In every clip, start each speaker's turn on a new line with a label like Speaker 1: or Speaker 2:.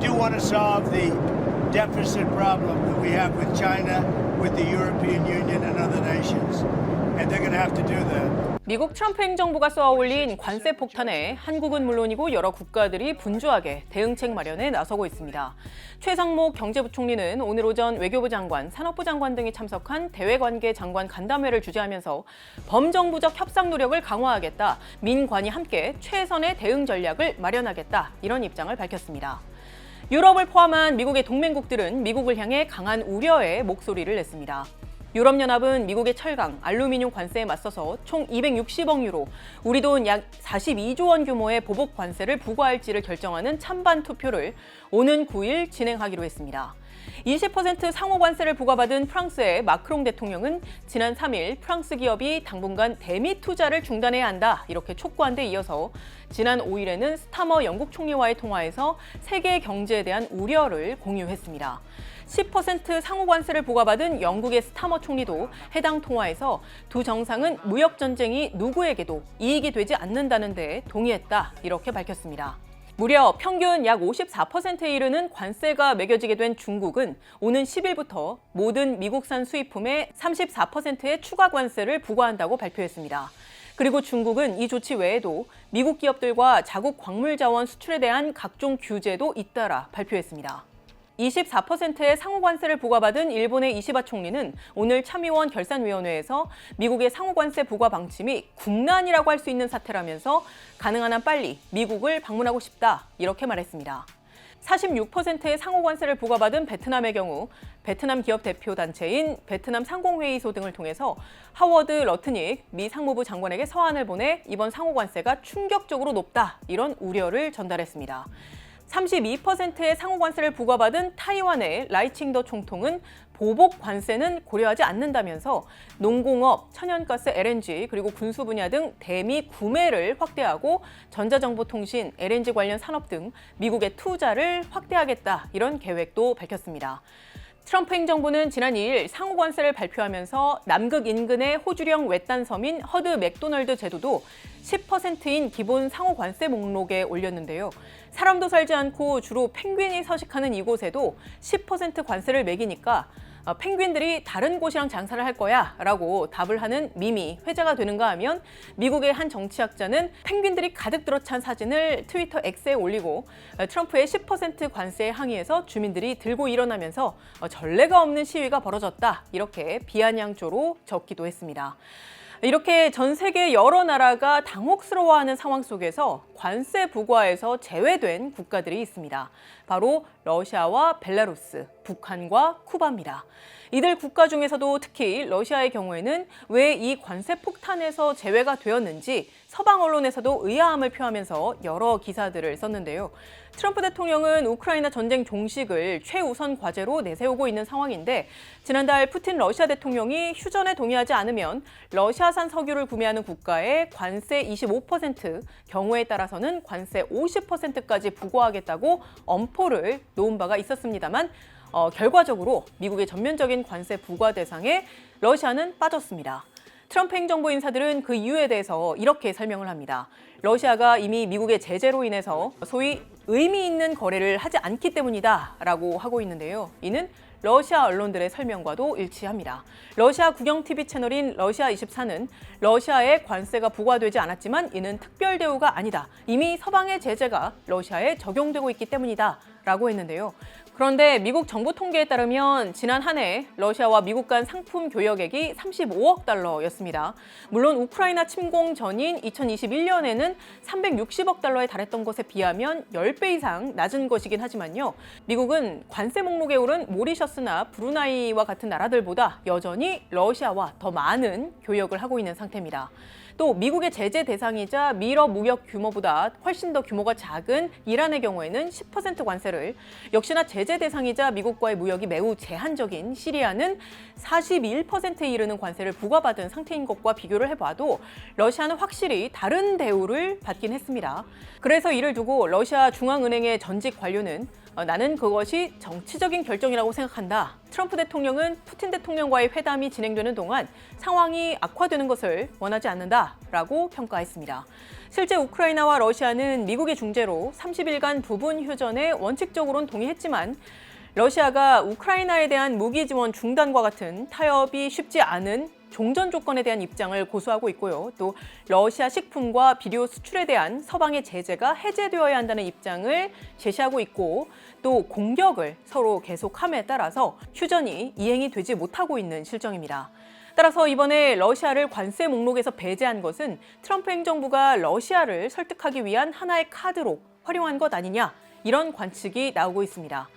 Speaker 1: do want to solve the deficit problem that we have with China, with the European Union and other nations. And they're going to have to do that.
Speaker 2: 미국 트럼프 행정부가 쏘아올린 관세 폭탄에 한국은 물론이고 여러 국가들이 분주하게 대응책 마련에 나서고 있습니다. 최상목 경제부총리는 오늘 오전 외교부 장관, 산업부 장관 등이 참석한 대외관계 장관 간담회를 주재하면서 범정부적 협상 노력을 강화하겠다, 민관이 함께 최선의 대응 전략을 마련하겠다, 이런 입장을 밝혔습니다. 유럽을 포함한 미국의 동맹국들은 미국을 향해 강한 우려의 목소리를 냈습니다. 유럽연합은 미국의 철강, 알루미늄 관세에 맞서서 총 260억 유로, 우리 돈 약 42조 원 규모의 보복 관세를 부과할지를 결정하는 찬반 투표를 오는 9일 진행하기로 했습니다. 20% 상호 관세를 부과받은 프랑스의 마크롱 대통령은 지난 3일 프랑스 기업이 당분간 대미 투자를 중단해야 한다, 이렇게 촉구한 데 이어서 지난 5일에는 스타머 영국 총리와의 통화에서 세계 경제에 대한 우려를 공유했습니다. 10% 상호 관세를 부과받은 영국의 스타머 총리도 해당 통화에서 두 정상은 무역 전쟁이 누구에게도 이익이 되지 않는다는 데 동의했다, 이렇게 밝혔습니다. 무려 평균 약 54%에 이르는 관세가 매겨지게 된 중국은 오는 10일부터 모든 미국산 수입품에 34%의 추가 관세를 부과한다고 발표했습니다. 그리고 중국은 이 조치 외에도 미국 기업들과 자국 광물 자원 수출에 대한 각종 규제도 잇따라 발표했습니다. 24%의 상호관세를 부과받은 일본의 이시바 총리는 오늘 참의원 결산위원회에서 미국의 상호관세 부과 방침이 국난이라고 할 수 있는 사태라면서 가능한 한 빨리 미국을 방문하고 싶다, 이렇게 말했습니다. 46%의 상호관세를 부과받은 베트남의 경우 베트남 기업 대표 단체인 베트남 상공회의소 등을 통해서 하워드 러트닉 미 상무부 장관에게 서한을 보내 이번 상호관세가 충격적으로 높다, 이런 우려를 전달했습니다. 32%의 상호관세를 부과받은 타이완의 라이칭더 총통은 보복 관세는 고려하지 않는다면서 농공업, 천연가스, LNG, 그리고 군수 분야 등 대미 구매를 확대하고 전자정보통신, LNG 관련 산업 등 미국의 투자를 확대하겠다, 이런 계획도 밝혔습니다. 트럼프 행정부는 지난 2일 상호관세를 발표하면서 남극 인근의 호주령 외딴 섬인 허드 맥도널드 제도도 10%인 기본 상호관세 목록에 올렸는데요. 사람도 살지 않고 주로 펭귄이 서식하는 이곳에도 10% 관세를 매기니까 펭귄들이 다른 곳이랑 장사를 할 거야 라고 답을 하는 밈이 회자가 되는가 하면 미국의 한 정치학자는 펭귄들이 가득 들어찬 사진을 트위터 X에 올리고 트럼프의 10% 관세에 항의해서 주민들이 들고 일어나면서 전례가 없는 시위가 벌어졌다, 이렇게 비아냥조로 적기도 했습니다. 이렇게 전 세계 여러 나라가 당혹스러워하는 상황 속에서 관세 부과에서 제외된 국가들이 있습니다. 바로 러시아와 벨라루스, 북한과 쿠바입니다. 이들 국가 중에서도 특히 러시아의 경우에는 왜 이 관세 폭탄에서 제외가 되었는지 서방 언론에서도 의아함을 표하면서 여러 기사들을 썼는데요. 트럼프 대통령은 우크라이나 전쟁 종식을 최우선 과제로 내세우고 있는 상황인데 지난달 푸틴 러시아 대통령이 휴전에 동의하지 않으면 러시아산 석유를 구매하는 국가에 관세 25%, 경우에 따라서는 관세 50%까지 부과하겠다고 엄포를 놓은 바가 있었습니다만 결과적으로 미국의 전면적인 관세 부과 대상에 러시아는 빠졌습니다. 트럼프 행정부 인사들은 그 이유에 대해서 이렇게 설명을 합니다. 러시아가 이미 미국의 제재로 인해서 소위 의미 있는 거래를 하지 않기 때문이다 라고 하고 있는데요. 이는 러시아 언론들의 설명과도 일치합니다. 러시아 국영 TV 채널인 러시아24는 러시아에 관세가 부과되지 않았지만 이는 특별 대우가 아니다, 이미 서방의 제재가 러시아에 적용되고 있기 때문이다 라고 했는데요. 그런데 미국 정부 통계에 따르면 지난 한 해 러시아와 미국 간 상품 교역액이 35억 달러였습니다. 물론 우크라이나 침공 전인 2021년에는 360억 달러에 달했던 것에 비하면 10배 이상 낮은 것이긴 하지만요. 미국은 관세 목록에 오른 모리셔스나 브루나이와 같은 나라들보다 여전히 러시아와 더 많은 교역을 하고 있는 상태입니다. 또 미국의 제재 대상이자 미러 무역 규모보다 훨씬 더 규모가 작은 이란의 경우에는 10% 관세를, 역시나 제재 대상이자 미국과의 무역이 매우 제한적인 시리아는 41%에 이르는 관세를 부과받은 상태인 것과 비교를 해봐도 러시아는 확실히 다른 대우를 받긴 했습니다. 그래서 이를 두고 러시아 중앙은행의 전직 관료는 나는 그것이 정치적인 결정이라고 생각한다. 트럼프 대통령은 푸틴 대통령과의 회담이 진행되는 동안 상황이 악화되는 것을 원하지 않는다라고 평가했습니다. 실제 우크라이나와 러시아는 미국의 중재로 30일간 부분 휴전에 원칙적으로는 동의했지만 러시아가 우크라이나에 대한 무기 지원 중단과 같은 타협이 쉽지 않은 종전 조건에 대한 입장을 고수하고 있고요. 또 러시아 식품과 비료 수출에 대한 서방의 제재가 해제되어야 한다는 입장을 제시하고 있고 또 공격을 서로 계속함에 따라서 휴전이 이행이 되지 못하고 있는 실정입니다. 따라서 이번에 러시아를 관세 목록에서 배제한 것은 트럼프 행정부가 러시아를 설득하기 위한 하나의 카드로 활용한 것 아니냐 이런 관측이 나오고 있습니다.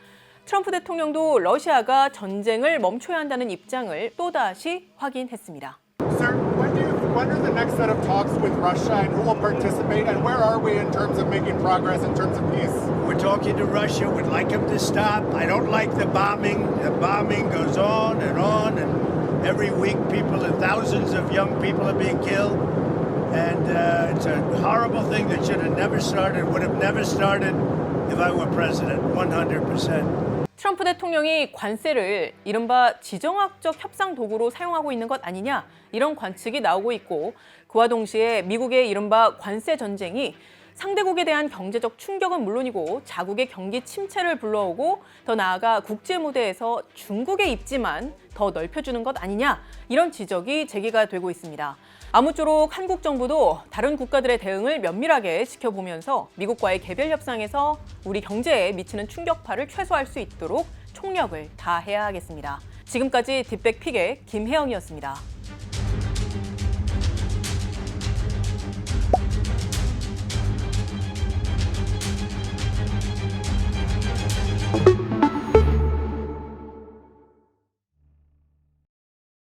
Speaker 2: 트럼프 대통령도 러시아가 전쟁을 멈춰야 한다는 입장을 또다시 확인했습니다.
Speaker 3: Sir, when are the next set of talks with Russia and who will participate and where are we in terms of making progress in terms of peace?
Speaker 1: We're talking to Russia. We'd like them to stop. I don't like the bombing. The bombing goes on, and every week thousands of young people are being killed. And it's a horrible thing that should have never started, would have never started if I were president, 100%.
Speaker 2: 트럼프 대통령이 관세를 이른바 지정학적 협상 도구로 사용하고 있는 것 아니냐 이런 관측이 나오고 있고 그와 동시에 미국의 이른바 관세 전쟁이 상대국에 대한 경제적 충격은 물론이고 자국의 경기 침체를 불러오고 더 나아가 국제 무대에서 중국의 입지만 더 넓혀주는 것 아니냐 이런 지적이 제기가 되고 있습니다. 아무쪼록 한국 정부도 다른 국가들의 대응을 면밀하게 지켜보면서 미국과의 개별 협상에서 우리 경제에 미치는 충격파를 최소화할 수 있도록 총력을 다해야 하겠습니다. 지금까지 딥백픽의 김혜영이었습니다.